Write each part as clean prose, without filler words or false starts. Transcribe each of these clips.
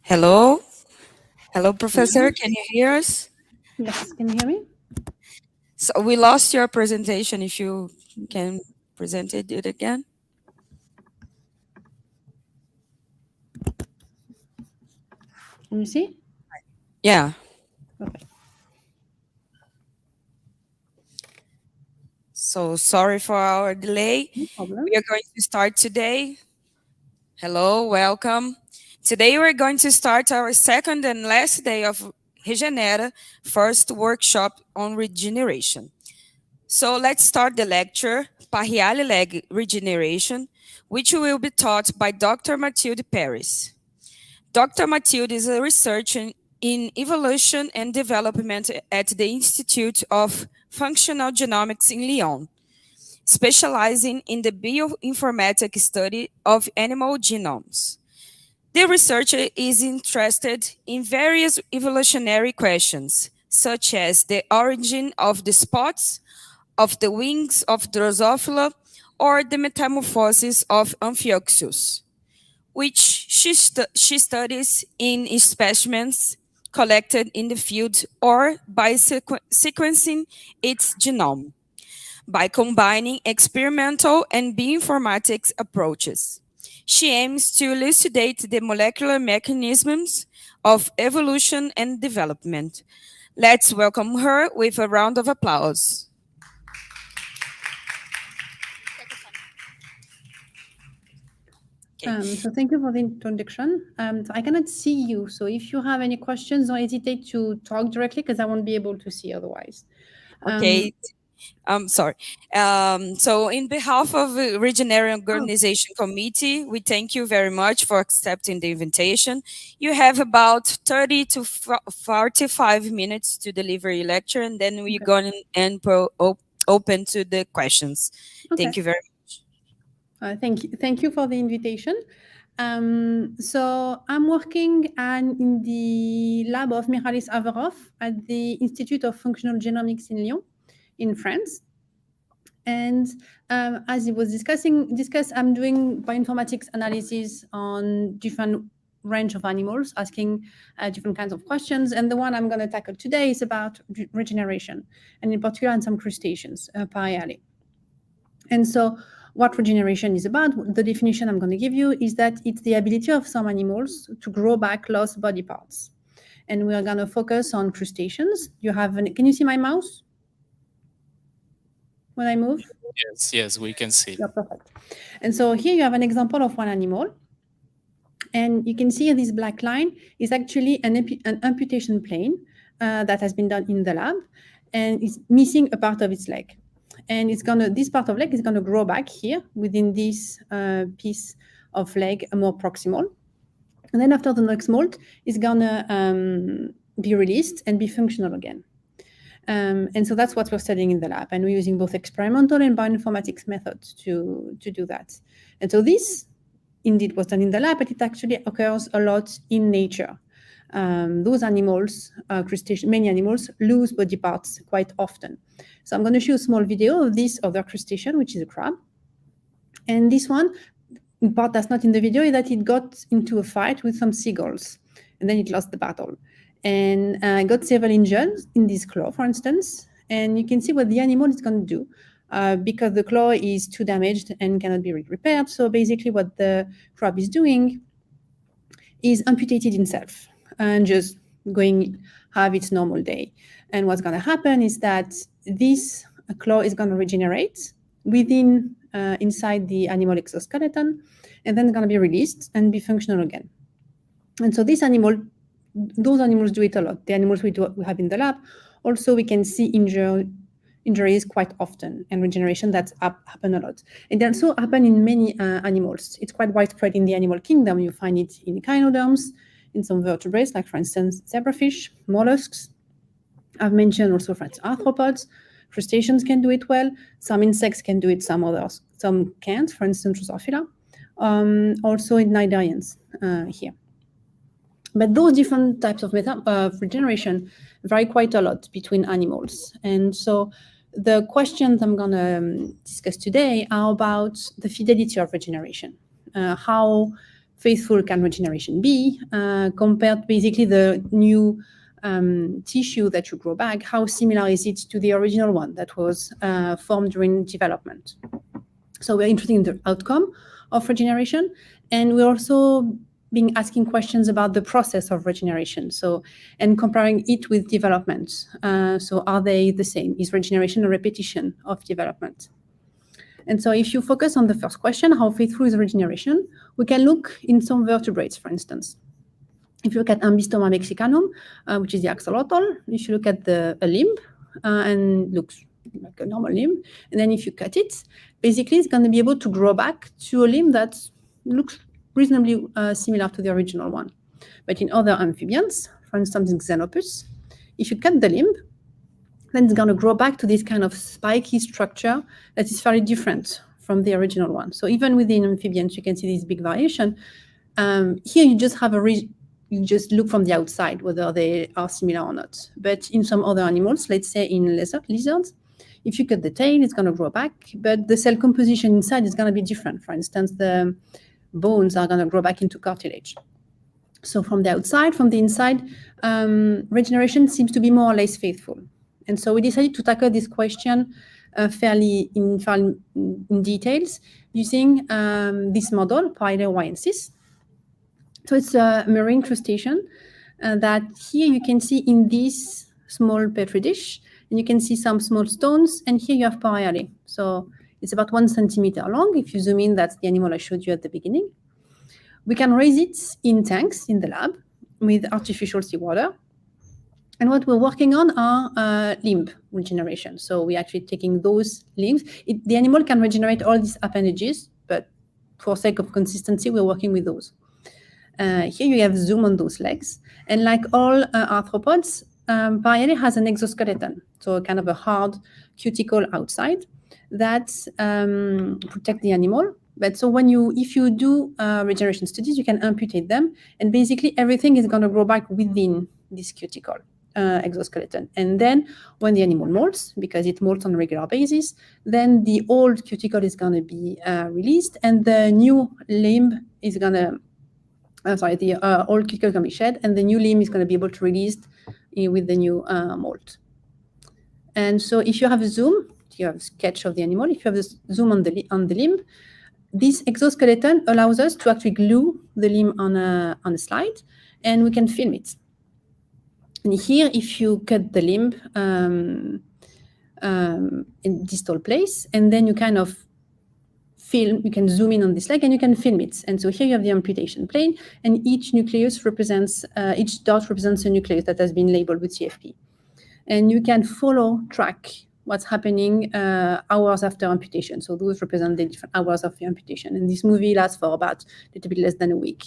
Hello? Hello, Yeah. Professor. Can you hear us? Yes. Can you hear me? So we lost your presentation. If you can present it again. Can you see? Yeah. Okay. So sorry for our delay. No problem. We are going to start today. Hello, welcome. Today we're going to start our second and last day of Regenera, first workshop on regeneration. So let's start the lecture, Parhyale leg regeneration, which will be taught by Dr. Mathilde Paris. Dr. Mathilde is a researcher in evolution and development at the Institute of Functional Genomics in Lyon, specializing in the bioinformatic study of animal genomes. The researcher is interested in various evolutionary questions, such as the origin of the spots of the wings of Drosophila or the metamorphosis of Amphioxus, which she studies in specimens collected in the field or by sequencing its genome by combining experimental and bioinformatics approaches. She aims to elucidate the molecular mechanisms of evolution and development. Let's welcome her with a round of applause. Okay. So thank you for the introduction. So I cannot see you. So if you have any questions, don't hesitate to talk directly because I won't be able to see otherwise. Um, Okay. Sorry. So, in behalf of the Regeneration oh, Organization Committee, we thank you very much for accepting the invitation. You have about 30 to 45 minutes to deliver your lecture, and then we're okay. going and open to the questions. Okay. Thank you very much. Thank you. Thank you for the invitation. So I'm working in the lab of Michalis Averov at the Institute of Functional Genomics in Lyon, in France. And as it was discussed, I'm doing bioinformatics analysis on different range of animals, asking different kinds of questions. And the one I'm going to tackle today is about regeneration, and in particular on some crustaceans, Parhyale. And so what regeneration is about, the definition I'm going to give you is that it's the ability of some animals to grow back lost body parts. And we are going to focus on crustaceans. Can you see my mouse when I move? Yes, yes, we can see. Yeah, perfect. And so here you have an example of one animal. And you can see this black line is actually an amputation plane that has been done in the lab, and it's missing a part of its leg. And this part of leg is gonna grow back here within this piece of leg, more proximal. And then after the next molt, it's gonna be released and be functional again. And so that's what we're studying in the lab, and we're using both experimental and bioinformatics methods to do that. And so this indeed was done in the lab, but it actually occurs a lot in nature. Those animals, many animals, lose body parts quite often. So I'm going to show a small video of this other crustacean, which is a crab. And this one, in part that's not in the video, is that it got into a fight with some seagulls, and then it lost the battle. And got several injuries in this claw, for instance. And you can see what the animal is going to do. Because the claw is too damaged and cannot be repaired. So basically what the crab is doing is amputated itself and just going have its normal day. And what's going to happen is that this claw is going to regenerate inside the animal exoskeleton, and then it's going to be released and be functional again. And so those animals do it a lot. The animals we have in the lab, also we can see injuries quite often, and regeneration that's happen a lot. It also happen in many animals. It's quite widespread in the animal kingdom. You find it in echinoderms, in some vertebrates, like for instance zebrafish, mollusks. I've mentioned also, for instance, arthropods. Crustaceans can do it well. Some insects can do it. Some others, some can't. For instance, Drosophila. Also in cnidarians here. But those different types of regeneration vary quite a lot between animals. And so the questions I'm going to discuss today are about the fidelity of regeneration. How faithful can regeneration be, compared basically the new tissue that you grow back, how similar is it to the original one that was formed during development. So we're interested in the outcome of regeneration, and we're also being asking questions about the process of regeneration. So, and comparing it with development. So are they the same? Is regeneration a repetition of development? And so if you focus on the first question, how faithful is regeneration, we can look in some vertebrates, for instance. If you look at Ambystoma mexicanum, which is the axolotl, if you look at a limb and looks like a normal limb, and then if you cut it, basically it's going to be able to grow back to a limb that looks reasonably similar to the original one. But in other amphibians, for instance in Xenopus, if you cut the limb, then it's going to grow back to this kind of spiky structure that is very different from the original one. So even within amphibians, you can see this big variation. Here you just have you just look from the outside whether they are similar or not. But in some other animals, let's say in lizards, if you cut the tail, it's going to grow back, but the cell composition inside is going to be different. For instance, the bones are going to grow back into cartilage. So from the outside, from the inside, regeneration seems to be more or less faithful. And so we decided to tackle this question fairly in details using this model, Parhyale Y&cis. So it's a marine crustacean that here you can see in this small petri dish, and you can see some small stones, and here you have Parhyale. So it's about 1 centimeter long. If you zoom in, that's the animal I showed you at the beginning. We can raise it in tanks in the lab with artificial seawater. And what we're working on are limb regeneration. So we're actually taking those limbs. The animal can regenerate all these appendages, but for sake of consistency, we're working with those. Here you have zoom on those legs. And like all arthropods, Parhyale has an exoskeleton, so kind of a hard cuticle outside that protect the animal. But so if you do regeneration studies, you can amputate them, and basically everything is going to grow back within this cuticle exoskeleton. And then when the animal molts, because it molts on a regular basis, then the old cuticle is going to be released, and the new limb is going to the old cuticle is going to be shed, and the new limb is going to be able to release with the new molt. And so if you have a zoom, you have a sketch of the animal. If you have a zoom on the limb, this exoskeleton allows us to actually glue the limb on a slide, and we can film it. And here, if you cut the limb in distal place, and then you kind of you can zoom in on this leg and you can film it. And so here you have the amputation plane, and each nucleus represents, each dot represents a nucleus that has been labeled with CFP. And you can track what's happening hours after amputation. So those represent the different hours of the amputation. And this movie lasts for about a little bit less than a week.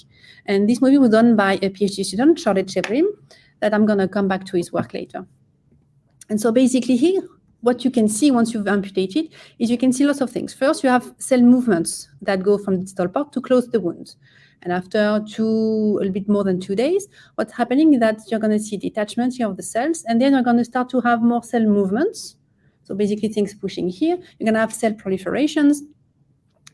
And this movie was done by a PhD student, Charlotte Chebrim, that I'm going to come back to his work later. And so basically here, what you can see once you've amputated is you can see lots of things. First, you have cell movements that go from the distal part to close the wound. And after a little bit more than 2 days, what's happening is that you're going to see detachment here of the cells, and then you're going to start to have more cell movements. So basically things pushing here. You're going to have cell proliferations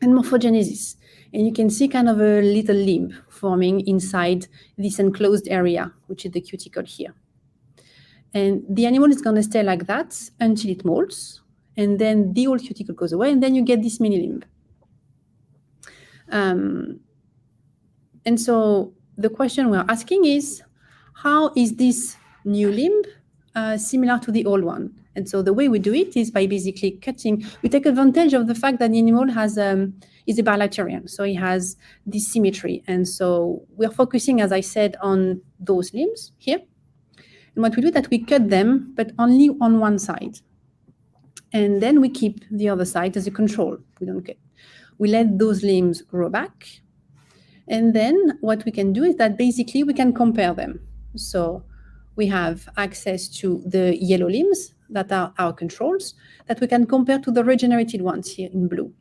and morphogenesis. And you can see kind of a little limb forming inside this enclosed area, which is the cuticle here. And the animal is going to stay like that until it molts, and then the old cuticle goes away, and then you get this mini limb. And so the question we're asking is, how is this new limb similar to the old one? And so the way we do it is by basically cutting. We take advantage of the fact that the animal is a bilaterian, so it has this symmetry. And so we're focusing, as I said, on those limbs here. And what we do is that we cut them, but only on one side. And then we keep the other side as a control. We don't cut. We let those limbs grow back. And then what we can do is that basically we can compare them. So we have access to the yellow limbs that are our controls that we can compare to the regenerated ones here in blue.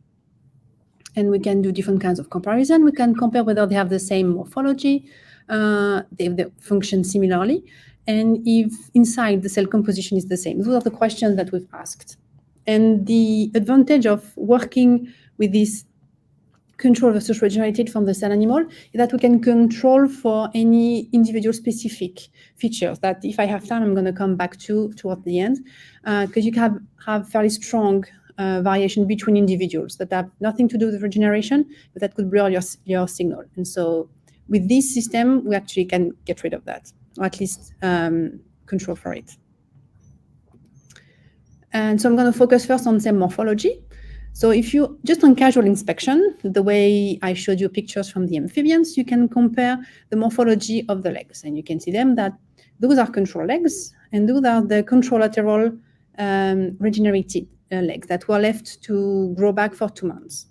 And we can do different kinds of comparison. We can compare whether they have the same morphology, they function similarly, and if inside the cell composition is the same. Those are the questions that we've asked. And the advantage of working with this control versus regenerated from the cell animal is that we can control for any individual specific features that, if I have time, I'm going to come back to toward the end, because you can have fairly strong variation between individuals that have nothing to do with regeneration, but that could blur your signal. And so with this system, we actually can get rid of that, or at least control for it. And so I'm going to focus first on cell morphology. So if you, just on casual inspection, the way I showed you pictures from the amphibians, you can compare the morphology of the legs. And you can see them that those are control legs, and those are the contralateral regenerated legs that were left to grow back for 2 months.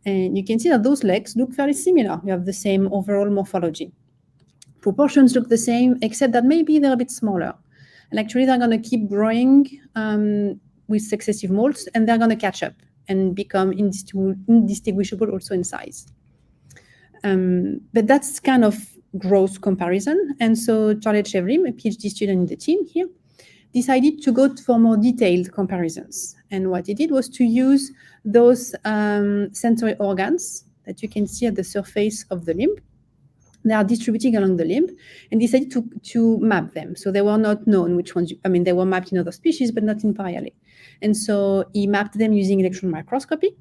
And you can see that those legs look very similar. You have the same overall morphology. Proportions look the same, except that maybe they're a bit smaller. And actually, they're going to keep growing with successive molts, and they're going to catch up and become indistinguishable also in size. But that's kind of gross comparison. And so Charlotte Chevrim, a PhD student in the team here, decided to go for more detailed comparisons. And what he did was to use those sensory organs that you can see at the surface of the limb. They are distributing along the limb, and decided to map them. So they were not known which ones, they were mapped in other species, but not in Parhyale. And so he mapped them using electron microscopy,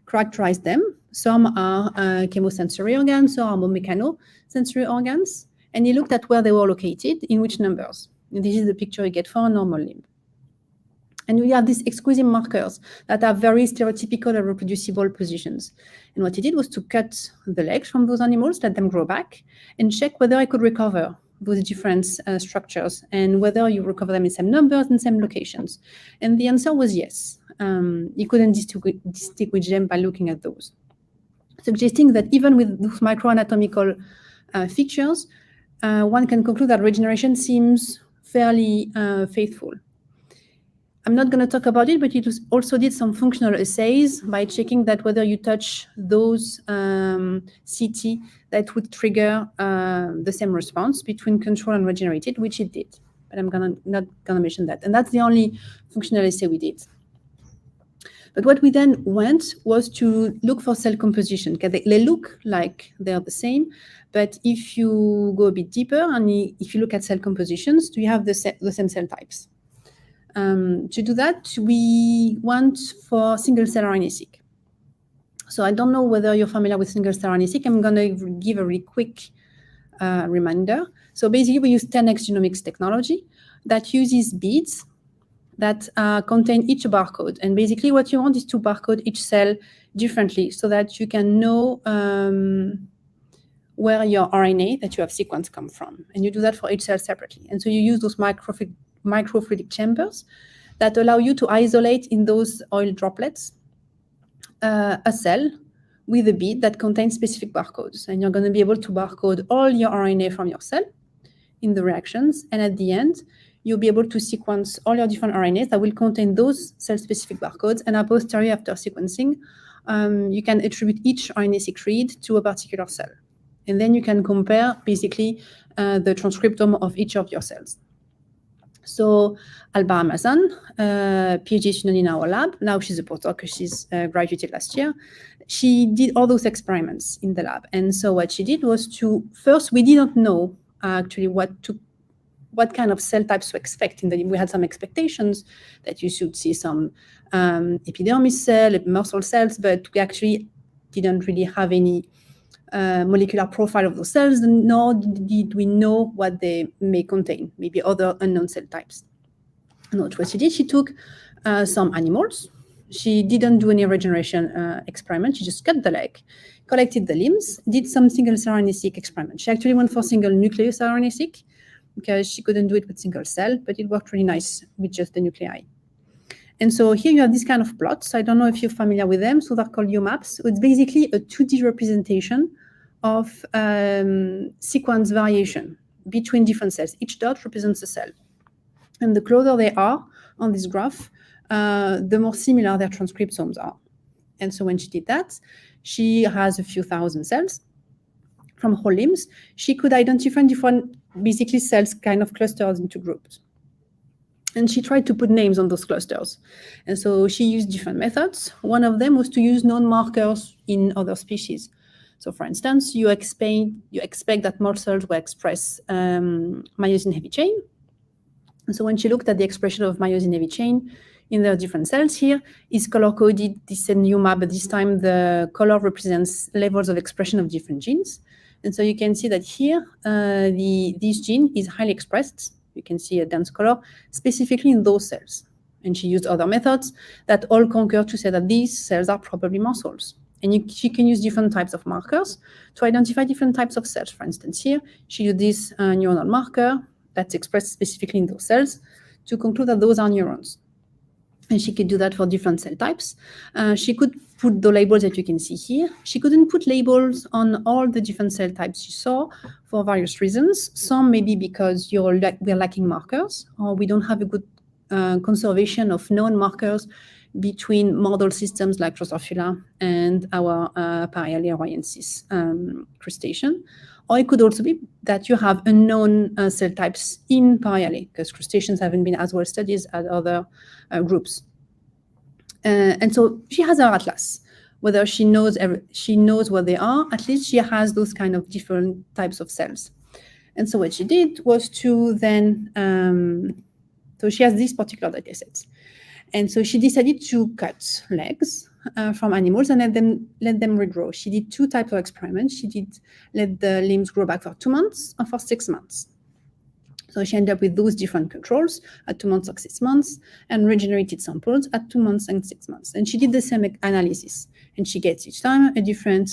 characterized them. Some are chemosensory organs, some are more mechanosensory organs. And he looked at where they were located, in which numbers. And this is the picture you get for a normal limb. And we have these exquisite markers that are very stereotypical and reproducible positions. And what he did was to cut the legs from those animals, let them grow back, and check whether I could recover those different structures and whether you recover them in same numbers and same locations. And the answer was yes. You couldn't distinguish them by looking at those, suggesting that even with those microanatomical features, one can conclude that regeneration seems fairly faithful. I'm not going to talk about it, but it also did some functional assays by checking that whether you touch those CT that would trigger the same response between control and regenerated, which it did. But I'm not going to mention that. And that's the only functional assay we did. But what we then went was to look for cell composition, because they look like they're the same. But if you go a bit deeper and if you look at cell compositions, do you have the same cell types? To do that, we went for single-cell RNA-seq. So I don't know whether you're familiar with single-cell RNA-seq. I'm going to give a really quick reminder. So basically, we use 10x genomics technology that uses beads that contain each barcode. And basically, what you want is to barcode each cell differently so that you can know where your RNA that you have sequenced come from. And you do that for each cell separately. And so you use those microfluidic chambers that allow you to isolate in those oil droplets a cell with a bead that contains specific barcodes. And you're going to be able to barcode all your RNA from your cell in the reactions. And at the end, you'll be able to sequence all your different RNAs that will contain those cell-specific barcodes. And a posteriori, after sequencing, you can attribute each RNA-seq read to a particular cell. And then you can compare, basically, the transcriptome of each of your cells. So Alba Amazon, PhD student in our lab, now she's a postdoc because she's graduated last year. She did all those experiments in the lab. And so what she did was first, we didn't know actually what kind of cell types to expect. We had some expectations that you should see some epidermis cell, muscle cells, but we actually didn't really have any molecular profile of those cells, nor did we know what they may contain, maybe other unknown cell types. And what she did, she took some animals. She didn't do any regeneration experiment. She just cut the leg, collected the limbs, did some single-cell RNA-seq experiment. She actually went for single nucleus RNA-seq because she couldn't do it with single cell, but it worked really nice with just the nuclei. And so here you have this kind of plots. I don't know if you're familiar with them. So they're called UMaps. So it's basically a 2D representation of sequence variation between different cells. Each dot represents a cell. And the closer they are on this graph, the more similar their transcriptomes are. And so when she did that, she has a few thousand cells from whole limbs. She could identify different, basically cells kind of clustered into groups. And she tried to put names on those clusters. And so she used different methods. One of them was to use known markers in other species. So for instance, you expect that more cells will express myosin heavy chain. And so when she looked at the expression of myosin heavy chain in the different cells here, is color-coded the same new map, but this time the color represents levels of expression of different genes. And so you can see that here, this gene is highly expressed. You can see a dense color, specifically in those cells. And she used other methods that all concur to say that these cells are probably muscles. And she can use different types of markers to identify different types of cells. For instance, here, she used this neuronal marker that's expressed specifically in those cells to conclude that those are neurons. And she could do that for different cell types. She could put the labels that you can see here. She couldn't put labels on all the different cell types you saw for various reasons. Some maybe because we're lacking markers, or we don't have a good conservation of known markers between model systems like Drosophila and our Parhyale royensis crustacean. Or it could also be that you have unknown cell types in Parhyale, because crustaceans haven't been as well studied as other groups. And so she has her atlas. Whether she knows what they are, at least she has those kind of different types of cells. And so what she did was to then, so she has these particular data sets. And so she decided to cut legs from animals and let them regrow. She did two types of experiments. She did let the limbs grow back for 2 months or for 6 months. So she ended up with those different controls at 2 months or 6 months and regenerated samples at 2 months and 6 months. And she did the same analysis. And she gets each time a different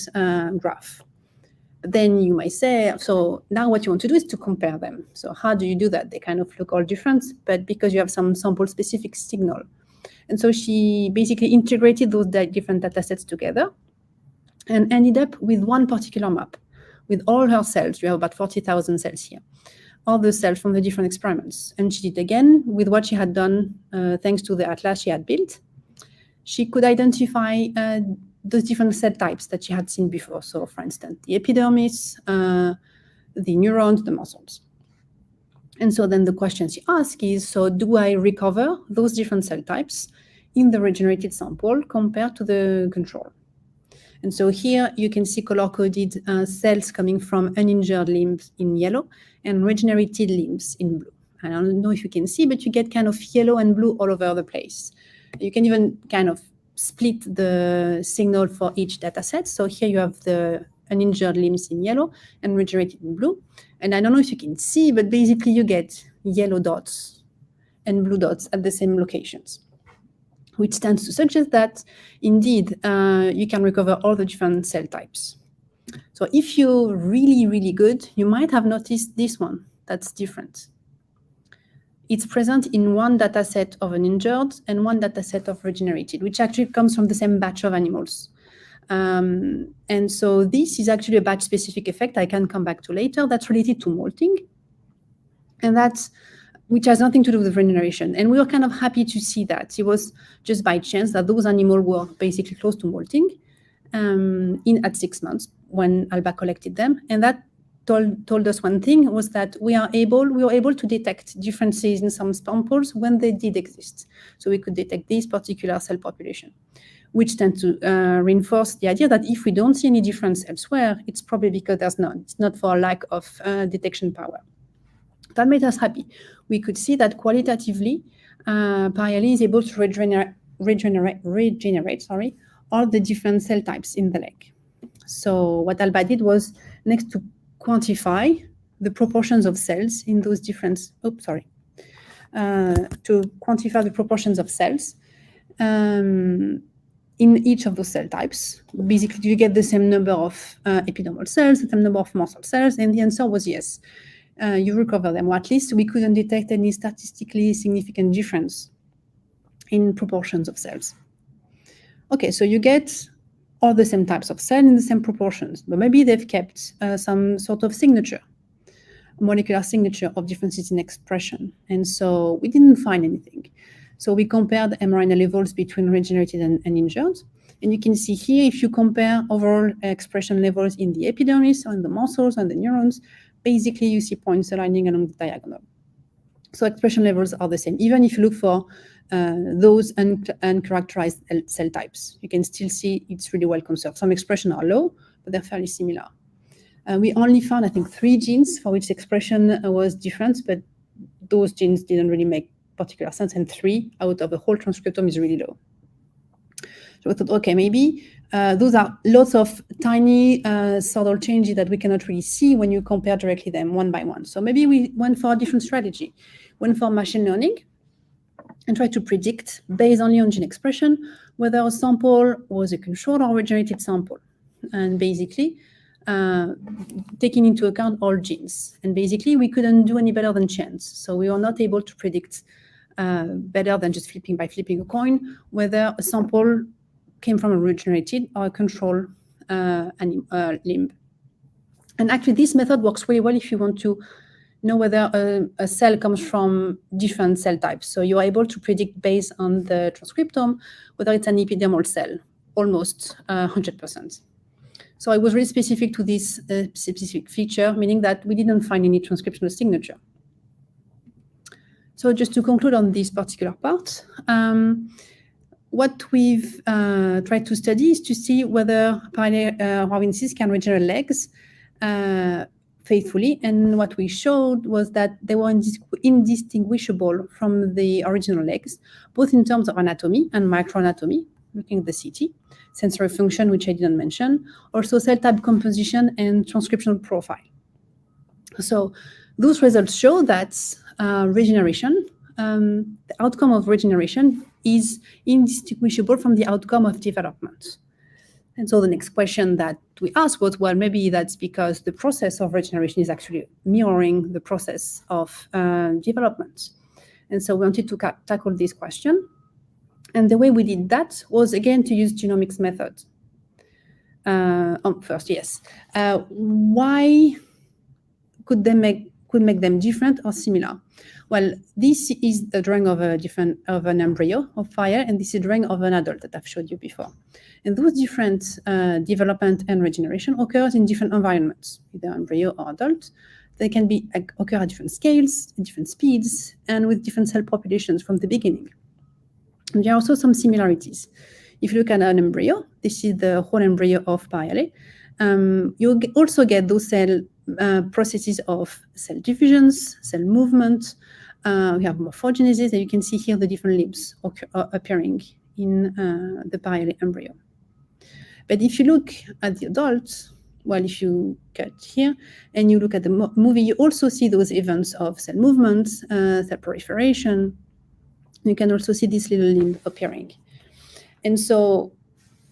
graph. But then you might say, so now what you want to do is to compare them. So how do you do that? They kind of look all different, but because you have some sample-specific signal. And so she basically integrated those different data sets together and ended up with one particular map with all her cells. You have about 40,000 cells here, all the cells from the different experiments. And she did again with what she had done thanks to the atlas she had built. She could identify those different cell types that she had seen before. So for instance, the epidermis, the neurons, the muscles. And so then the question she asked is, so do I recover those different cell types in the regenerated sample compared to the control? And so here you can see color-coded cells coming from uninjured limbs in yellow and regenerated limbs in blue. I don't know if you can see, but you get kind of yellow and blue all over the place. You can even kind of split the signal for each data set. So here you have the uninjured limbs in yellow and regenerated in blue. And I don't know if you can see, but basically you get yellow dots and blue dots at the same locations, which tends to suggest that indeed you can recover all the different cell types. So if you're really, really good, you might have noticed this one that's different. It's present in one data set of uninjured and one data set of regenerated, which actually comes from the same batch of animals. And so this is actually a batch-specific effect I can come back to later that's related to molting. And that's which has nothing to do with regeneration. And we were kind of happy to see that. It was just by chance that those animals were basically close to molting at 6 months when Alba collected them. And that told us one thing, was that we were able to detect differences in some samples when they did exist. So we could detect this particular cell population, which tends to reinforce the idea that if we don't see any difference elsewhere, it's probably because it's not for lack of detection power. That made us happy. We could see that qualitatively, Parhyale is able to regenerate all the different cell types in the leg. So what Alba did was next to quantify the proportions of cells in those different, to quantify the proportions of cells in each of those cell types. Basically, you get the same number of epidermal cells, the same number of muscle cells, and the answer was yes. You recover them, or at least we couldn't detect any statistically significant difference in proportions of cells. Okay, so you get all the same types of cells in the same proportions, but maybe they've kept some sort of signature, molecular signature of differences in expression. And so we didn't find anything. So we compared mRNA levels between regenerated and injured. And you can see here, if you compare overall expression levels in the epidermis, or in the muscles, and the neurons, basically you see points aligning along the diagonal. So expression levels are the same. Even if you look for those uncharacterized cell types, you can still see it's really well conserved. Some expression are low, but they're fairly similar. We only found, I think, 3 genes for which expression was different, but those genes didn't really make particular sense, and 3 out of the whole transcriptome is really low. So I thought, okay, maybe those are lots of tiny subtle changes that we cannot really see when you compare directly them one by one. So maybe we went for a different strategy, went for machine learning, and try to predict, based only on gene expression, whether a sample was a controlled or regenerated sample. And basically, taking into account all genes. And basically, we couldn't do any better than chance. So we were not able to predict better than just flipping a coin, whether a sample came from a regenerated or a control limb. And actually, this method works really well if you want to know whether a cell comes from different cell types. So you are able to predict based on the transcriptome whether it's an epidermal cell, almost 100%. So I was really specific to this specific feature, meaning that we didn't find any transcriptional signature. So just to conclude on this particular part, what we've tried to study is to see whether Parhyale Rovinensis can regenerate legs faithfully. And what we showed was that they were indistinguishable from the original legs, both in terms of anatomy and microanatomy, looking at the CT, sensory function, which I didn't mention, also cell type composition and transcriptional profile. So those results show that regeneration, the outcome of regeneration is indistinguishable from the outcome of development. And so the next question that we asked was, well, maybe that's because the process of regeneration is actually mirroring the process of development. And so we wanted to tackle this question. And the way we did that was, again, to use genomics method. First, yes. Why could make them different or similar? Well, this is a drawing of an embryo of Parhyale, and this is a drawing of an adult that I've showed you before. And those different development and regeneration occurs in different environments, either embryo or adult. They can occur at different scales, at different speeds, and with different cell populations from the beginning. And there are also some similarities. If you look at an embryo, this is the whole embryo of Parhyale. You also get those cell processes of cell divisions, cell movement. We have morphogenesis, and you can see here the different limbs appearing in the Parhyale embryo. But if you look at the adult, well, if you cut here and you look at the movie, you also see those events of cell movement, cell proliferation. You can also see this little limb appearing. And so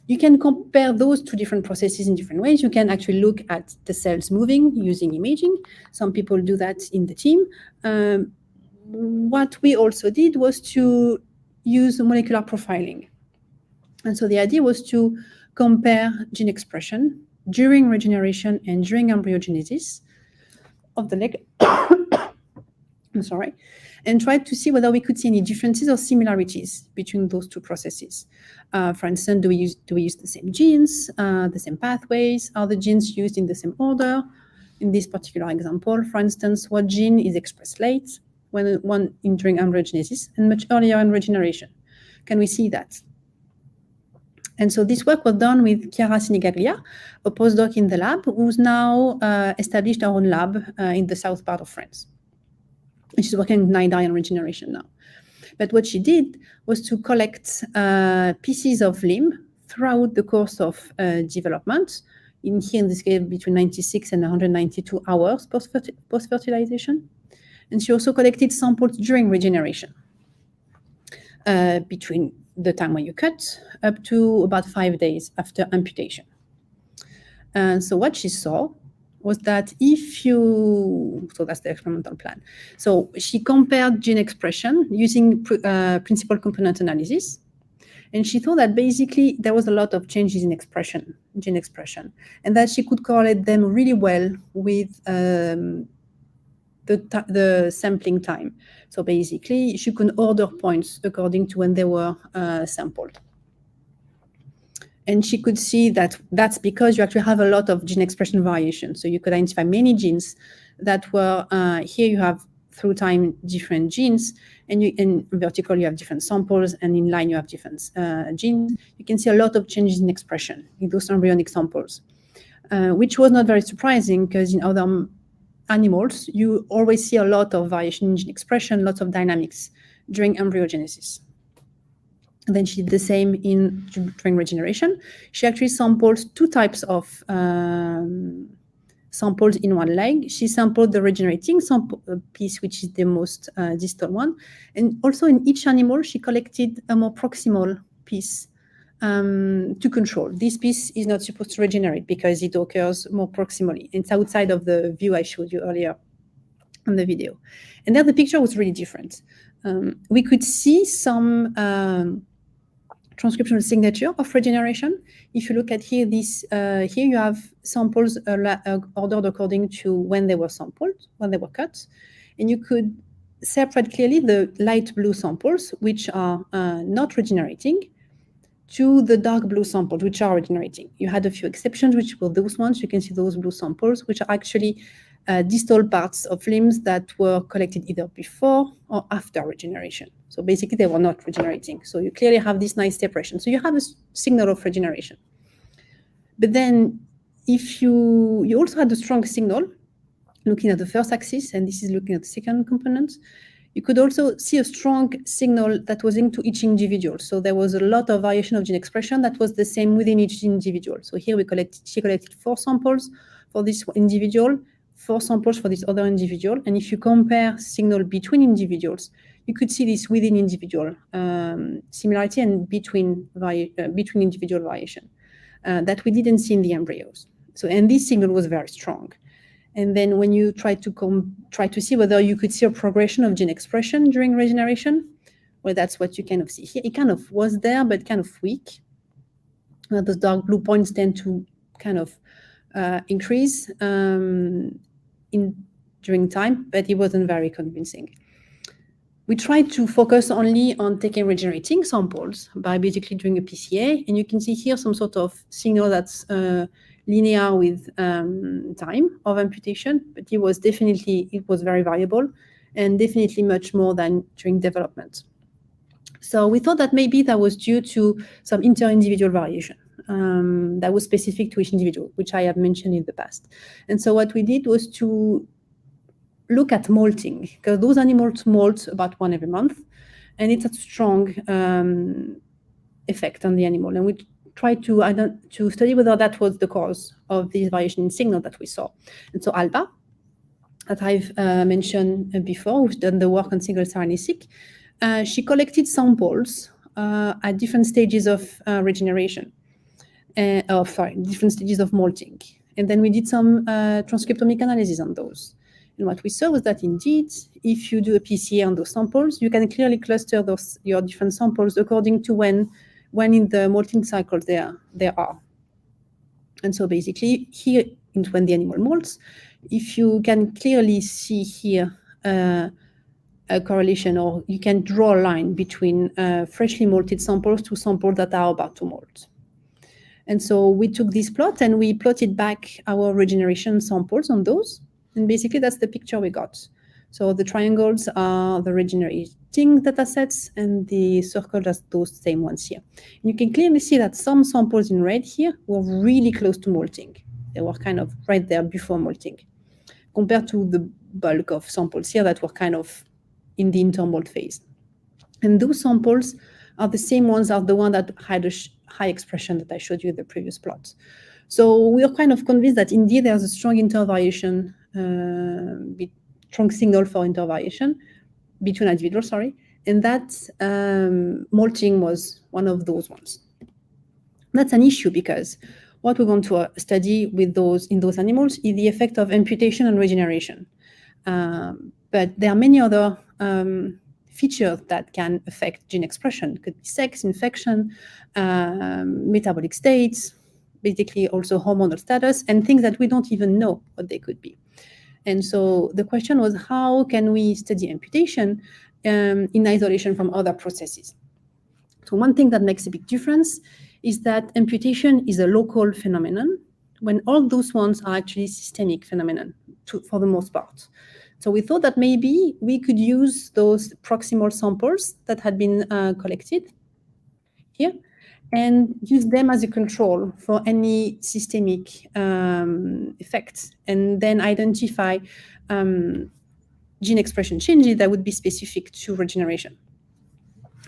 you can compare those two different processes in different ways. You can actually look at the cells moving using imaging. Some people do that in the team. What we also did was to use molecular profiling. And so the idea was to compare gene expression during regeneration and during embryogenesis of the leg. I'm sorry. And try to see whether we could see any differences or similarities between those two processes. For instance, do we use the same genes, the same pathways? Are the genes used in the same order? In this particular example, for instance, what gene is expressed late when during embryogenesis and much earlier in regeneration? Can we see that? And so this work was done with Chiara Sinigaglia, a postdoc in the lab, who's now established her own lab in the south part of France. And she's working with nidai and regeneration now. But what she did was to collect pieces of limb throughout the course of development, in this case between 96 and 192 hours post-fertilization. And she also collected samples during regeneration, between the time when you cut up to about 5 days after amputation. And so what she saw was that so that's the experimental plan. So she compared gene expression using principal component analysis. And she thought that basically there was a lot of changes in gene expression, and that she could correlate them really well with the sampling time. So basically, she could order points according to when they were sampled. And she could see that that's because you actually have a lot of gene expression variation. So you could identify many genes that were, here you have through time different genes, and in vertical you have different samples, and in line you have different genes, you can see a lot of changes in expression in those embryonic samples, which was not very surprising because in other animals you always see a lot of variation in gene expression, lots of dynamics during embryogenesis. And then she did the same during regeneration. She actually samples two types of samples in one leg. She sampled the regenerating sample piece, which is the most distal one. And also in each animal, she collected a more proximal piece to control. This piece is not supposed to regenerate because it occurs more proximally. It's outside of the view I showed you earlier on the video. And there the picture was really different. We could see some transcriptional signature of regeneration. If you look at here, here you have samples ordered according to when they were sampled, when they were cut, and you could separate clearly the light blue samples, which are not regenerating, to the dark blue samples, which are regenerating. You had a few exceptions, which were those ones. You can see those blue samples, which are actually distal parts of limbs that were collected either before or after regeneration. So basically, they were not regenerating. So you clearly have this nice separation. So you have a signal of regeneration. But then if you also had a strong signal looking at the first axis, and this is looking at the second component, you could also see a strong signal that was linked to each individual. So there was a lot of variation of gene expression that was the same within each individual. So here she collected 4 samples for this individual, 4 samples for this other individual. And if you compare signal between individuals, you could see this within individual similarity and between individual variation that we didn't see in the embryos. So, and this signal was very strong. And then when you try to see whether you could see a progression of gene expression during regeneration, well, that's what you kind of see here. It kind of was there, but kind of weak. Those dark blue points tend to kind of increase during time, but it wasn't very convincing. We tried to focus only on taking regenerating samples by basically doing a PCA, and you can see here some sort of signal that's linear with time of amputation, but it was very variable and definitely much more than during development. So we thought that maybe that was due to some inter-individual variation that was specific to each individual, which I have mentioned in the past. And so what we did was to look at molting, because those animals molt about 1 every month, and it's a strong effect on the animal. And we tried to study whether that was the cause of this variation in signal that we saw. And so Alba, that I've mentioned before, who's done the work on single-cell RNA-seq, she collected samples at different stages of regeneration, different stages of molting. And then we did some transcriptomic analysis on those. And what we saw was that indeed, if you do a PCA on those samples, you can clearly cluster your different samples according to when in the molting cycle they are. And so basically here, when the animal molts, if you can clearly see here a correlation, or you can draw a line between freshly molted samples to samples that are about to molt. And so we took this plot and we plotted back our regeneration samples on those. And basically that's the picture we got. So the triangles are the regenerating data sets, and the circles are those same ones here. And you can clearly see that some samples in red here were really close to molting. They were kind of right there before molting, compared to the bulk of samples here that were kind of in the intermolt phase. And those samples are the same ones as the one that had a high expression that I showed you in the previous plot. So we are kind of convinced that indeed there's a strong intervariation, strong signal for intervariation between individuals, and that molting was one of those ones. That's an issue because what we want to study with in those animals is the effect of amputation and regeneration. But there are many other features that can affect gene expression. It could be sex, infection, metabolic states, basically also hormonal status, and things that we don't even know what they could be. And so the question was, how can we study amputation in isolation from other processes? So one thing that makes a big difference is that amputation is a local phenomenon, when all those ones are actually systemic phenomenon for the most part. So we thought that maybe we could use those proximal samples that had been collected here and use them as a control for any systemic effects, and then identify gene expression changes that would be specific to regeneration.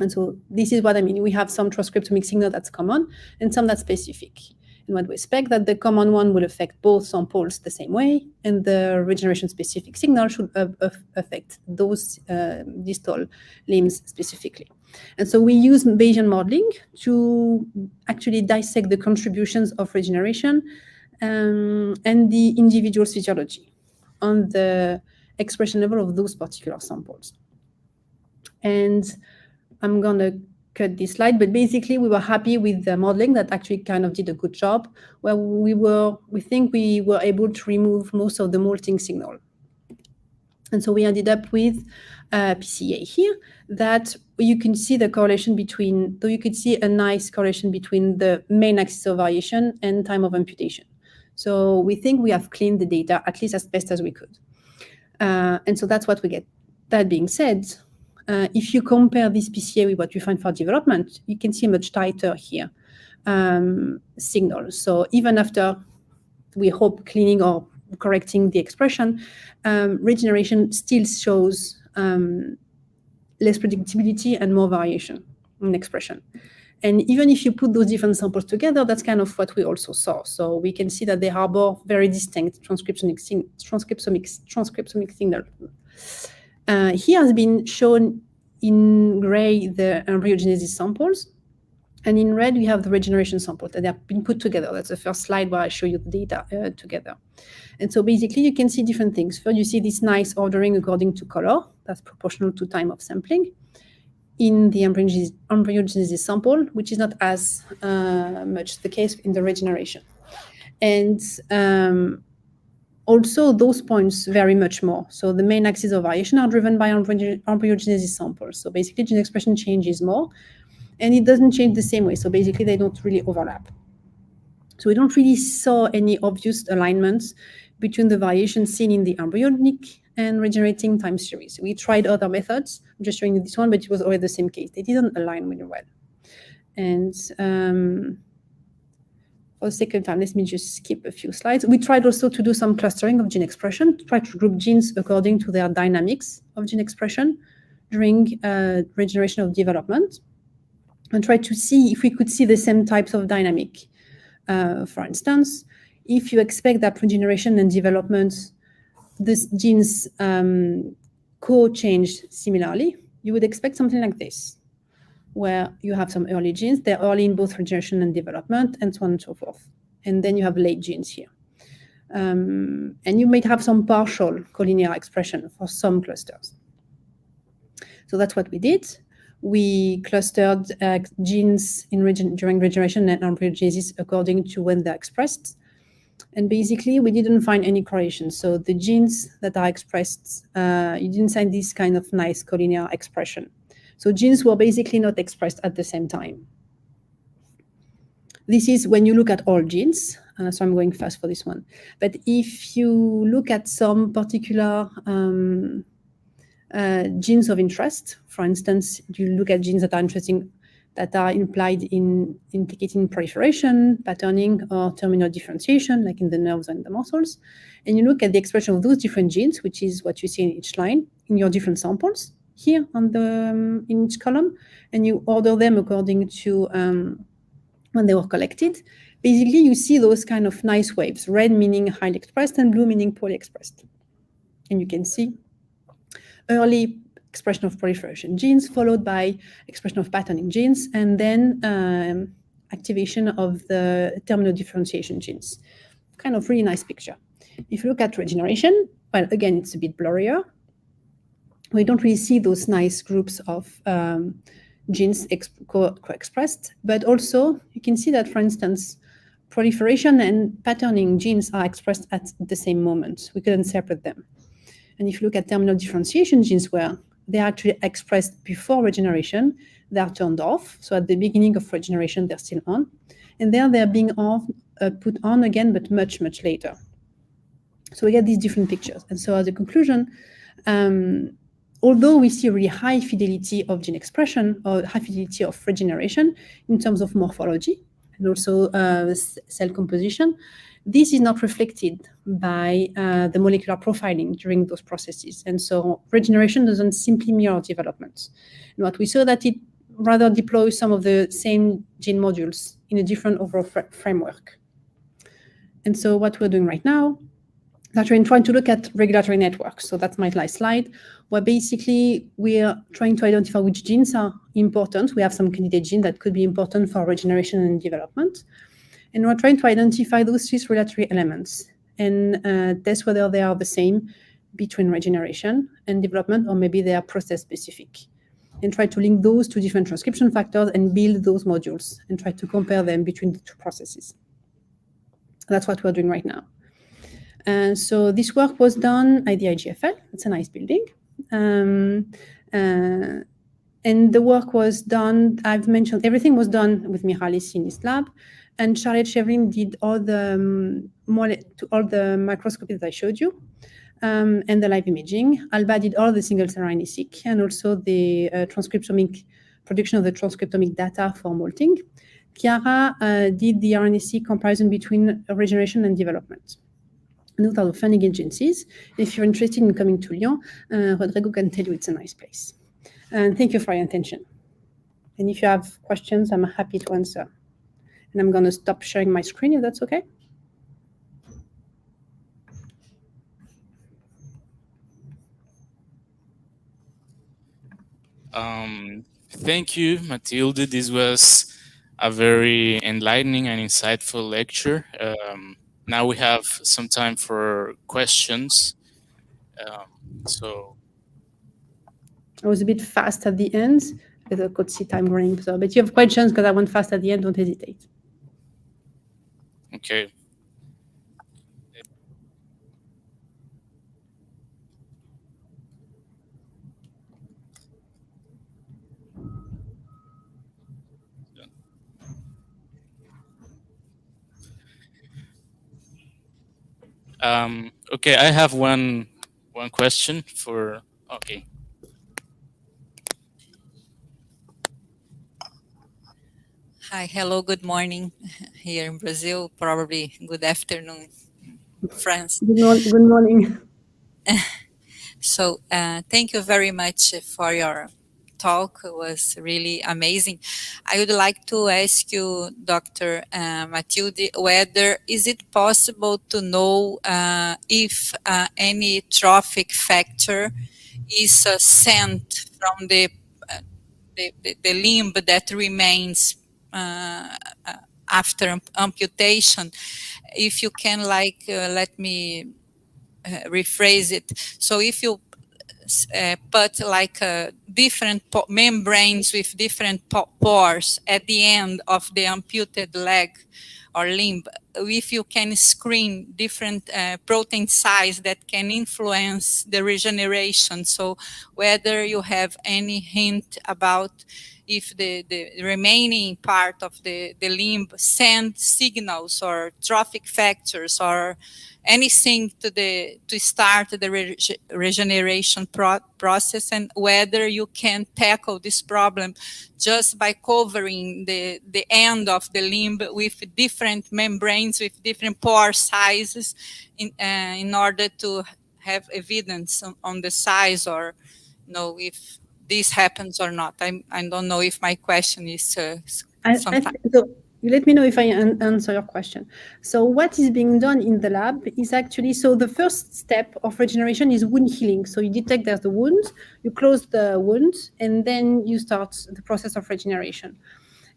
And so this is what I mean. We have some transcriptomic signal that's common and some that's specific. And what we expect that the common one will affect both samples the same way, and the regeneration specific signal should affect those distal limbs specifically. And so we use Bayesian modeling to actually dissect the contributions of regeneration and the individual physiology on the expression level of those particular samples. And I'm going to cut this slide, but basically we were happy with the modeling that actually kind of did a good job, where we think we were able to remove most of the molting signal. And so we ended up with PCA here that you can see the correlation between, though you could see a nice correlation between the main axis of variation and time of imputation. So we think we have cleaned the data at least as best as we could. And so that's what we get. That being said, if you compare this PCA with what you find for development, you can see a much tighter here signal. So even after we hope cleaning or correcting the expression, regeneration still shows less predictability and more variation in expression. And even if you put those different samples together, that's kind of what we also saw. So we can see that they harbor very distinct transcriptomic signal. Here has been shown in gray the embryogenesis samples, and in red we have the regeneration samples that have been put together. That's the first slide where I show you the data together. And so basically you can see different things. First, you see this nice ordering according to color, that's proportional to time of sampling in the embryogenesis sample, which is not as much the case in the regeneration. And also, those points vary much more. So the main axis of variation are driven by embryogenesis samples. So basically, gene expression changes more, and it doesn't change the same way. So basically, they don't really overlap. So we don't really saw any obvious alignments between the variation seen in the embryonic and regenerating time series. We tried other methods. I'm just showing you this one, but it was always the same case. They didn't align really well. And for the second time, let me just skip a few slides. We tried also to do some clustering of gene expression, to try to group genes according to their dynamics of gene expression during regeneration of development, and try to see if we could see the same types of dynamic. For instance, if you expect that regeneration and development, these genes co-change similarly, you would expect something like this, where you have some early genes, they're early in both regeneration and development, and so on and so forth. And then you have late genes here. And you might have some partial collinear expression for some clusters. So that's what we did. We clustered genes during regeneration and embryogenesis according to when they're expressed. And basically, we didn't find any correlation. So the genes that are expressed, you didn't find this kind of nice collinear expression. So genes were basically not expressed at the same time. This is when you look at all genes. So I'm going fast for this one. But if you look at some particular genes of interest, for instance, you look at genes that are interesting, that are implied in implicating proliferation, patterning, or terminal differentiation, like in the nerves and the muscles, and you look at the expression of those different genes, which is what you see in each line, in your different samples, here on the in each column, and you order them according to when they were collected. Basically, you see those kind of nice waves, red meaning highly expressed and blue meaning poorly expressed. And you can see early expression of proliferation genes followed by expression of patterning genes, and then activation of the terminal differentiation genes. Kind of really nice picture. If you look at regeneration, well, again, it's a bit blurrier. We don't really see those nice groups of genes co-expressed, but also you can see that, for instance, proliferation and patterning genes are expressed at the same moment. We couldn't separate them. And if you look at terminal differentiation genes, where they're actually expressed before regeneration, they're turned off. So at the beginning of regeneration, they're still on. And there they're being put on again, but much, much later. So we get these different pictures. And so as a conclusion, Although we see really high fidelity of gene expression or high fidelity of regeneration in terms of morphology and also cell composition, this is not reflected by the molecular profiling during those processes. And so regeneration doesn't simply mirror development. And what we saw that it rather deploys some of the same gene modules in a different overall framework. And so what we're doing right now, that we're trying to look at regulatory networks. So that's my last slide, where basically we are trying to identify which genes are important. We have some candidate genes that could be important for regeneration and development. And we're trying to identify those six regulatory elements and test whether they are the same between regeneration and development, or maybe they are process specific. And try to link those to different transcription factors and build those modules and try to compare them between the two processes. That's what we're doing right now. So this work was done at the IGFL. It's a nice building. And the work was done, I've mentioned, everything was done with Mihalis in his lab. And Charlotte Shevlin did all the microscopy that I showed you, and the live imaging. Alba did all the single-cell RNA-seq and also the transcriptomic production of the transcriptomic data for molting. Chiara did the RNA-seq comparison between regeneration and development. Those are the funding agencies. If you're interested in coming to Lyon, Rodrigo can tell you it's a nice place. And thank you for your attention. And if you have questions, I'm happy to answer. And I'm going to stop sharing my screen if that's okay. Thank you, Matilde. This was a very enlightening and insightful lecture. Now we have some time for questions. So I was a bit fast at the end because I could see time running. So, but you have questions because I went fast at the end. Don't hesitate. okay. Okay, I have one question for. Okay. Hi, hello, good morning here in Brazil, probably good afternoon in France. Good morning. So thank you very much for your talk. It was really amazing. I would like to ask you, Dr. Matilde, whether is it possible to know if any trophic factor is sent from the limb that remains after amputation? If you can, let me rephrase it. So if you put different membranes with different pores at the end of the amputed leg or limb, if you can screen different protein size that can influence the regeneration. So whether you have any hint about if the remaining part of the limb send signals or trophic factors or anything to start the regeneration process, and whether you can tackle this problem just by covering the end of the limb with different membranes with different pore sizes in order to have evidence on the size, or if this happens or not. I don't know if my question is So you let me know if I answer your question. So what is being done in the lab is actually, so the first step of regeneration is wound healing. So you detect there's the wound, you close the wound, and then you start the process of regeneration.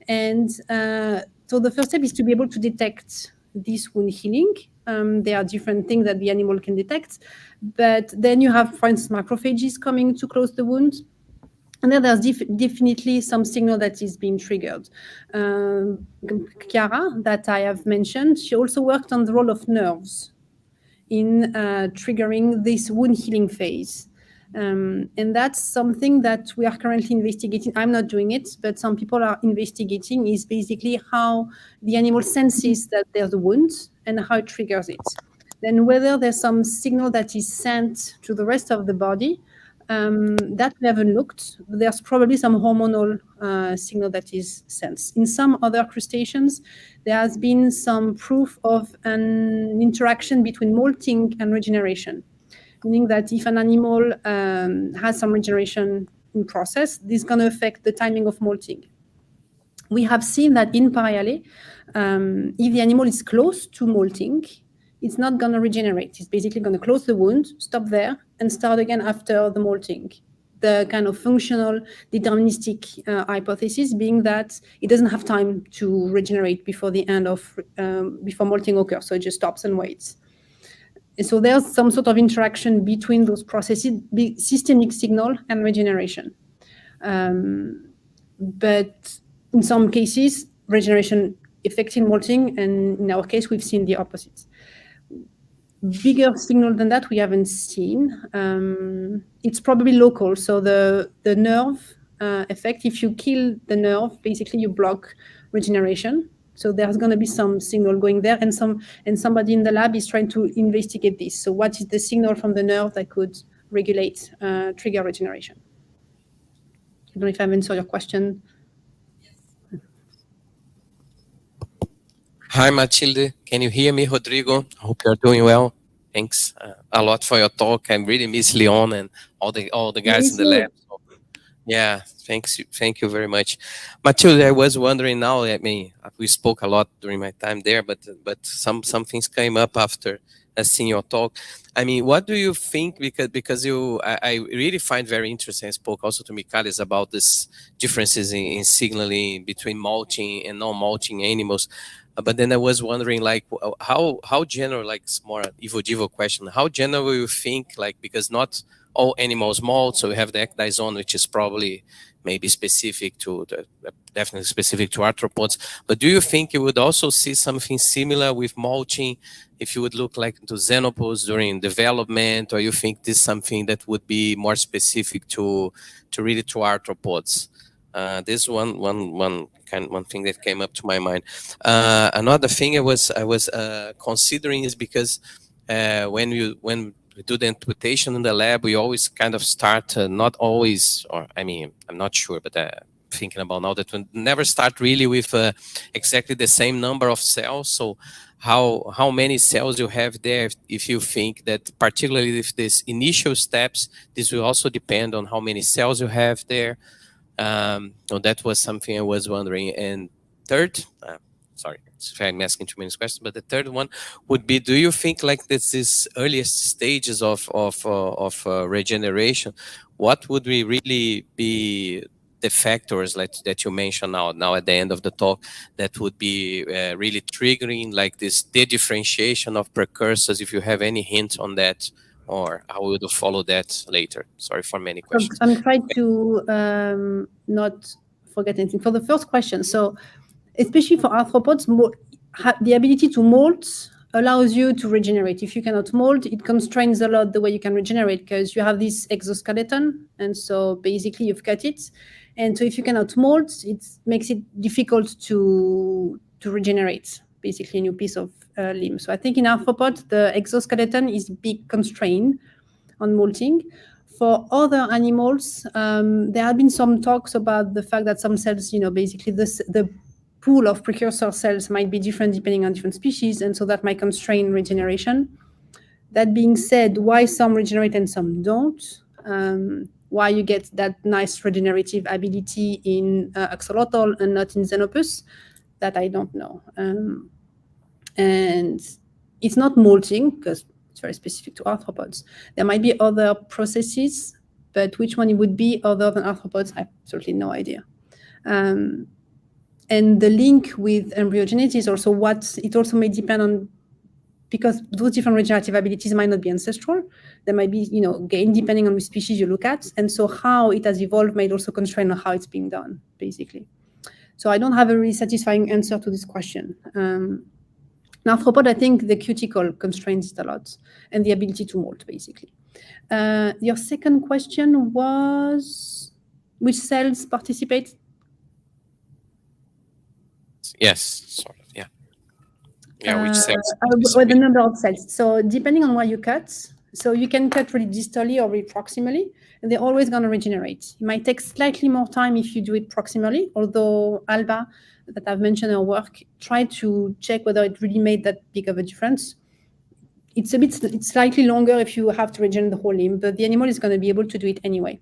And so the first step is to be able to detect this wound healing. There are different things that the animal can detect, but then you have, for instance, macrophages coming to close the wound. And then there's definitely some signal that is being triggered. Chiara, that I have mentioned, she also worked on the role of nerves in triggering this wound healing phase. And that's something that we are currently investigating. I'm not doing it, but some people are investigating, is basically how the animal senses that there's a wound and how it triggers it. Then whether there's some signal that is sent to the rest of the body, that we haven't looked. There's probably some hormonal signal that is sent. In some other crustaceans, there has been some proof of an interaction between molting and regeneration, meaning that if an animal has some regeneration in process, this is going to affect the timing of molting. We have seen that in Parhyale, if the animal is close to molting, it's not going to regenerate. It's basically going to close the wound, stop there, and start again after the molting. The kind of functional deterministic hypothesis being that it doesn't have time to regenerate before the end of before molting occurs, so it just stops and waits. And so there's some sort of interaction between those processes, systemic signal and regeneration. But in some cases, regeneration affecting molting, and in our case, we've seen the opposite. Bigger signal than that we haven't seen. It's probably local, so the nerve effect, if you kill the nerve, basically you block regeneration. So there's going to be some signal going there, and somebody in the lab is trying to investigate this. So what is the signal from the nerve that could regulate, trigger regeneration? I don't know if I've answered your question. Hi, Matilde. Can you hear me, Rodrigo? I hope you're doing well. Thanks a lot for your talk. I really miss Leon and all the guys in the lab. So, yeah, thank you very much, Matilde. I was wondering now. I mean, we spoke a lot during my time there, but some things came up after seeing your talk. I mean, what do you think? Because I really find very interesting. I spoke also to Michalis about this differences in signaling between molting and non-molting animals. But then I was wondering, like, how general, like, it's more evo question. How general you think, like, because not all animals molt, so we have the ecdysone, which is probably maybe specific to definitely specific to arthropods. But do you think you would also see something similar with molting if you would look like to xenopods during development, or you think this is something that would be more specific to really to arthropods? This one thing that came up to my mind. Another thing I was considering is because when we do the interpretation in the lab, we always kind of start not always, or I mean, I'm not sure, but thinking about now that we never start really with exactly the same number of cells. So how many cells you have there, if you think that particularly if this initial steps, this will also depend on how many cells you have there. So that was something I was wondering. And third, sorry if I'm asking too many questions, but the third one would be: do you think like this earliest stages of regeneration, what would we really be the factors that you mentioned now at the end of the talk that would be really triggering like this de-differentiation of precursors? If you have any hint on that, or how would you follow that later? Sorry for many questions. I'm trying to not forget anything. For the first question, so especially for arthropods, the ability to molt allows you to regenerate. If you cannot molt, it constrains a lot the way you can regenerate, because you have this exoskeleton, and so basically you've cut it. And so if you cannot molt, it makes it difficult to regenerate basically a new piece of limb. So I think in arthropods, the exoskeleton is big constraint on molting. For other animals, there have been some talks about the fact that some cells, basically the pool of precursor cells might be different depending on different species, and so that might constrain regeneration. That being said, why some regenerate and some don't, why you get that nice regenerative ability in axolotl and not in Xenopus, that I don't know. And it's not molting, because it's very specific to arthropods. There might be other processes, but which one it would be other than arthropods, I have absolutely no idea. And the link with embryogenesis is also it also may depend on, because those different regenerative abilities might not be ancestral. There might be, gain depending on which species you look at. And so how it has evolved might also constrain on how it's being done, basically. So I don't have a really satisfying answer to this question. In arthropod, I think the cuticle constrains it a lot, and the ability to molt, basically. Your second question was which cells participate? Yes, sort of, yeah. Yeah, which cells Or the number of cells. So depending on where you cut, so you can cut really distally or really proximally, and they're always going to regenerate. It might take slightly more time if you do it proximally, although Alba, that I've mentioned her work, tried to check whether it really made that big of a difference. It's slightly longer if you have to regenerate the whole limb, but the animal is going to be able to do it anyway.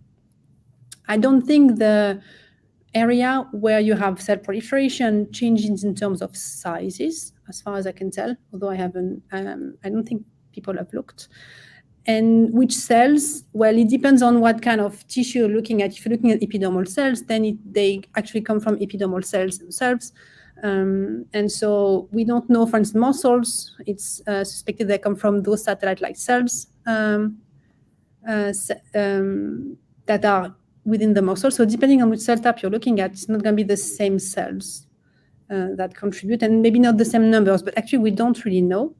I don't think the area where you have cell proliferation changes in terms of sizes, as far as I can tell, although I don't think people have looked. And which cells? Well, it depends on what kind of tissue you're looking at. If you're looking at epidermal cells, then they actually come from epidermal cells themselves. And so we don't know, for instance, muscles. It's suspected they come from those satellite-like cells that are within the muscle. So depending on which cell type you're looking at, it's not going to be the same cells that contribute, and maybe not the same numbers, but actually we don't really know.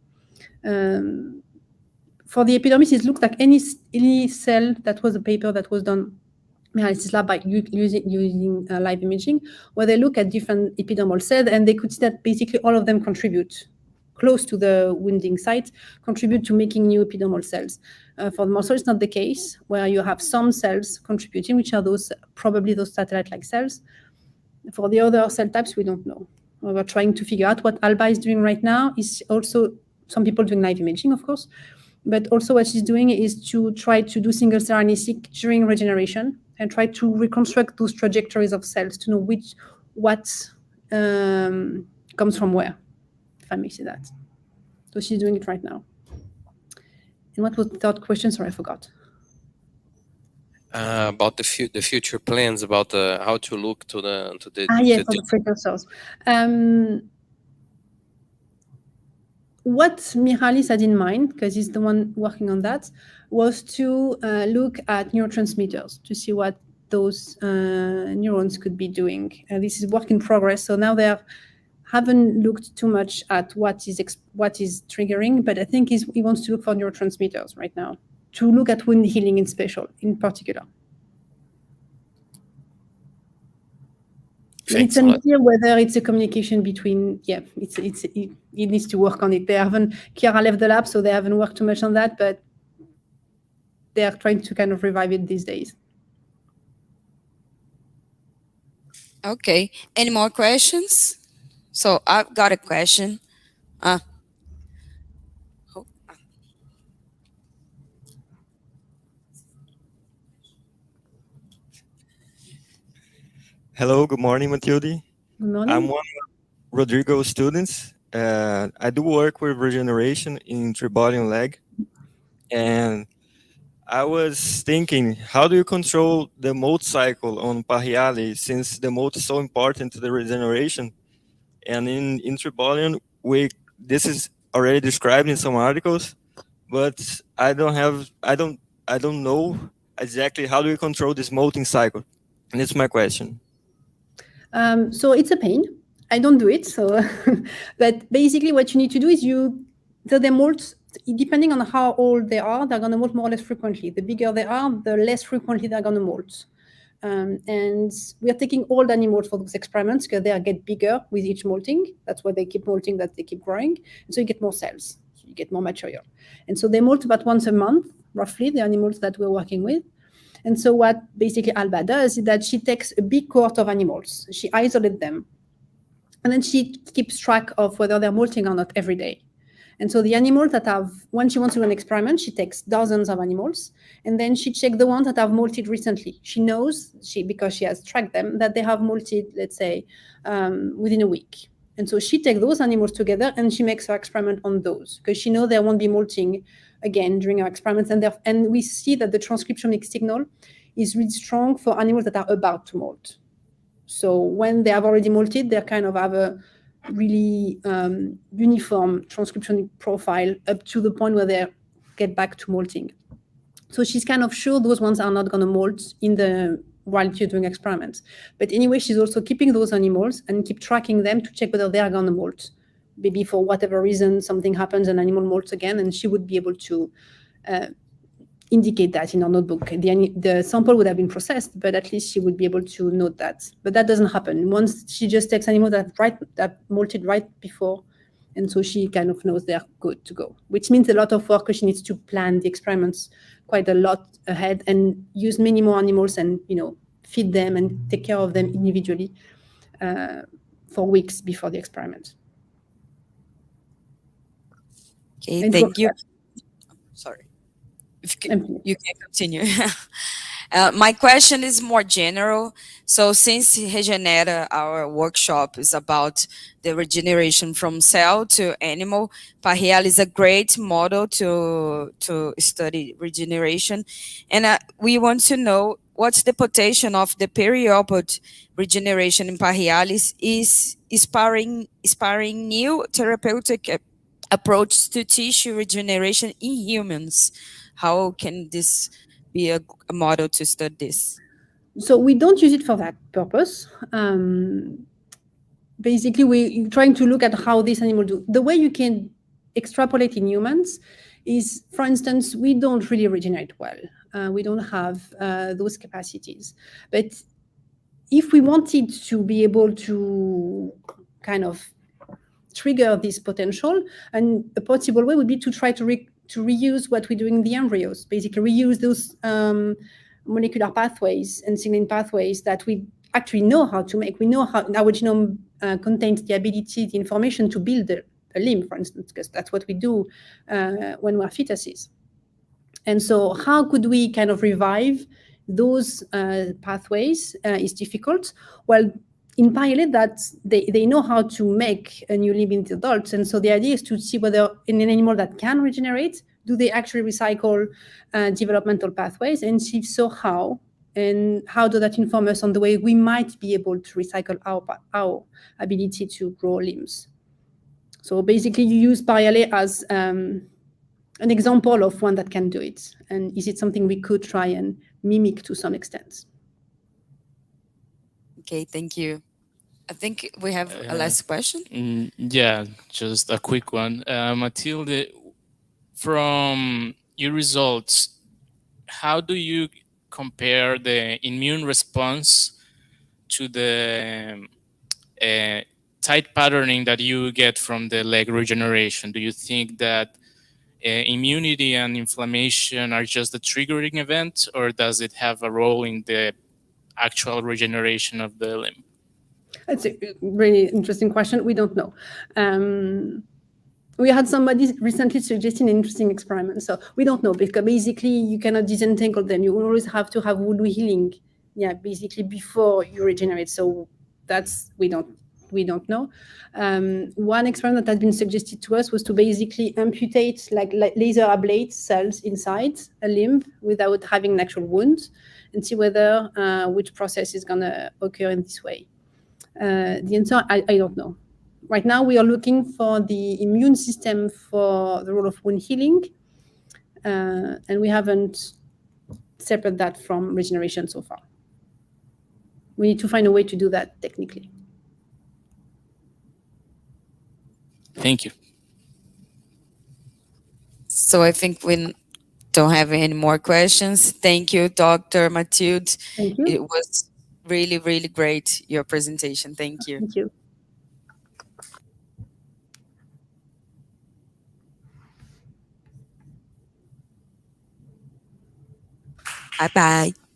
For the epidermis, it looks like any cell that was a paper that was done analysis lab by using live imaging, where they look at different epidermal cells, and they could see that basically all of them contribute close to the wounding site, contribute to making new epidermal cells. For the muscle, it's not the case, where you have some cells contributing, which are probably those satellite-like cells. For the other cell types, we don't know. We're trying to figure out what Alba is doing right now. Is also some people doing live imaging, of course, but also what she's doing is to try to do single-cell RNA-seq during regeneration and try to reconstruct those trajectories of cells to know what comes from where, if I may say that. So she's doing it right now. And what was the third question? Sorry, I forgot. About the future plans, about how to look to the Yes, for the precursors. What Mihalis had in mind, because he's the one working on that, was to look at neurotransmitters to see what those neurons could be doing. This is work in progress. So now they haven't looked too much at what is triggering, but I think he wants to look for neurotransmitters right now, to look at wound healing in particular. It's unclear whether it's a communication between. It needs to work on it. Chiara left the lab, so they haven't worked too much on that, but they are trying to kind of revive it these days. Okay. Any more questions? So I've got a question. Hello, good morning, Matilde. Good morning. I'm one of Rodrigo's students. I do work with regeneration in tribody and leg. And I was thinking, how do you control the molt cycle on Parhyale, since the molt is so important to the regeneration? And in tribody, this is already described in some articles, but I don't know exactly how do you control this molting cycle. And it's my question. So it's a pain. I don't do it. So, but basically, what you need to do is they molt. Depending on how old they are, they're going to molt more or less frequently. The bigger they are, the less frequently they're going to molt. And we are taking old animals for those experiments because they get bigger with each molting. That's why they keep molting, that they keep growing. And so you get more cells, so you get more material. And so they molt about once a month, roughly, the animals that we're working with. And so what basically Alba does is that she takes a big cohort of animals, she isolates them, and then she keeps track of whether they're molting or not every day. And so the animals that when she wants to do an experiment, she takes dozens of animals, and then she checks the ones that have molted recently. She knows, because she has tracked them, that they have molted, let's say, within a week. And so she takes those animals together and she makes her experiment on those, because she knows they won't be molting again during our experiments. And we see that the transcription signal is really strong for animals that are about to molt. So when they have already molted, they kind of have a really uniform transcription profile up to the point where they get back to molting. So she's kind of sure those ones are not going to molt while you're doing experiments. But anyway, she's also keeping those animals and keep tracking them to check whether they are going to molt. Maybe for whatever reason, something happens, an animal molts again, and she would be able to indicate that in her notebook. The sample would have been processed, but at least she would be able to note that. But that doesn't happen. Once she just takes animals that molted right before, And so she kind of knows they're good to go, which means a lot of work because she needs to plan the experiments quite a lot ahead and use many more animals and, feed them and take care of them individually for weeks before the experiment. Okay, And thank you. Sorry. You can continue. My question is more general. So since Regenera, our workshop is about the regeneration from cell to animal, Parhyale is a great model to study regeneration. And we want to know what's the potential of the periopod regeneration in Parhyale is inspiring new therapeutic approach to tissue regeneration in humans. How can this be a model to study this? So we don't use it for that purpose. Basically, we're trying to look at how this animal do. The way you can extrapolate in humans is, for instance, we don't really regenerate well. We don't have those capacities. But if we wanted to be able to kind of trigger this potential, and a possible way would be to try to reuse what we do in the embryos, basically reuse those molecular pathways and signaling pathways that we actually know how to make. We know how our genome contains the ability, the information to build a limb, for instance, because that's what we do when we're fetuses. And so how could we kind of revive those pathways is difficult. Well, in Parhyale, that they know how to make a new limb in the adults. And so the idea is to see whether in an animal that can regenerate, do they actually recycle developmental pathways? And if so, how? And how does that inform us on the way we might be able to recycle our ability to grow limbs? So basically, you use Parhyale as an example of one that can do it. And is it something we could try and mimic to some extent? Okay, thank you. I think we have a last question. Yeah, just a quick one. Matilde, from your results, how do you compare the immune response to the tight patterning that you get from the leg regeneration? Do you think that immunity and inflammation are just the triggering event, or does it have a role in the actual regeneration of the limb? That's a really interesting question. We don't know. We had somebody recently suggesting an interesting experiment. So we don't know, because basically you cannot disentangle them. You always have to have wound healing, basically before you regenerate. So that's we don't know. One experiment that has been suggested to us was to basically amputate, like laser ablate cells inside a limb without having an actual wound, and see whether which process is going to occur in this way. The answer, I don't know. Right now, we are looking for the immune system for the role of wound healing, and we haven't separated that from regeneration so far. We need to find a way to do that technically. Thank you. So I think we don't have any more questions. Thank you, Dr. Mathilde. Thank you. It was really, really great, your presentation. Thank you. Thank you. Bye-bye.